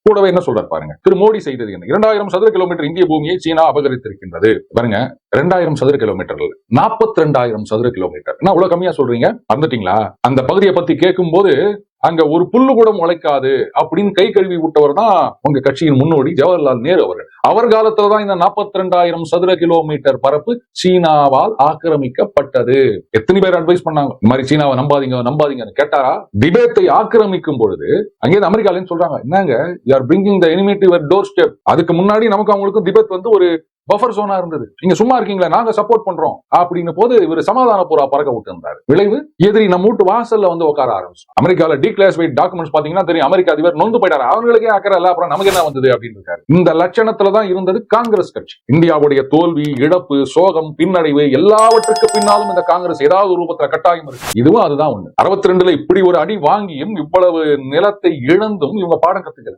கூடவே என்ன சொல்றாரு பாருங்க, திரு மோடி செய்தது என்ன? 2000 சதுர கிலோமீட்டர் இந்திய பூமியை சீனா அபகரித்திருக்கின்றது. பாருங்க, 2000 சதுர கிலோமீட்டர் 42,000 சதுர கிலோமீட்டர். என்ன அவ்வளவு கம்மியா சொல்றீங்க? வந்துட்டீங்களா? அந்த பகுதியை பத்தி கேட்கும் போது அங்க ஒரு புல்லு கூட முளைக்காது அப்படின்னு கை கழுவி விட்டவர் தான் உங்க கட்சியின் முன்னோடி ஜவஹர்லால் நேரு அவர்கள். அவர் காலத்துலதான் இந்த 42,000 சதுர கிலோமீட்டர் பரப்பு சீனாவால் ஆக்கிரமிக்கப்பட்டது. எத்தனை பேர் அட்வைஸ் பண்ணாங்க, இந்த மாதிரி சீனாவை நம்பாதீங்க நம்பாதீங்கன்னு கேட்டாரா? டிபேட்டை ஆக்கிரமிக்கும் பொழுது அங்கே அமெரிக்காலன்னு சொல்றாங்க, என்னங்க you are bringing the enemy to your door step. அதுக்கு முன்னாடி நமக்கு அவங்களுக்கும் டிபேட் வந்து ஒரு பஃபர் ஜோனா இருந்தது. நீங்க சும்மா இருக்கீங்களா, நாங்க சப்போர்ட் பண்றோம் அப்படின்னு போது இவர் சமாதான புறா பறக்க விட்டு இருந்தாரு. விளைவு எதிரி நம்ம வீட்டு வாசல்ல வந்து உட்கார ஆரம்பிச்சு. அமெரிக்கால டீக்ளாசிஃபைட் டாக்குமெண்ட்ஸ் பாத்தீங்கன்னா தெரியும், அமெரிக்க அதிபர் நொந்து போயிட்டாரு. அவங்களுக்கே அக்கறை இல்ல, அப்புறம் நமக்கு என்ன வந்தது அப்படின்னு இருக்காரு. இந்த லட்சணத்துல தான் இருந்தது காங்கிரஸ் கட்சி. இந்தியாவுடைய தோல்வி, இழப்பு, சோகம், பின்னடைவு எல்லாவற்றுக்கு பின்னாலும் இந்த காங்கிரஸ் ஏதாவது ஒரு ரூபத்துல கட்டாயம் இருக்கு. இதுவும் அதுதான் ஒண்ணு. 62ல இப்படி ஒரு அடி வாங்கியும் இவ்வளவு நிலத்தை இழந்தும் இவங்க பாடம் கத்துக்கல.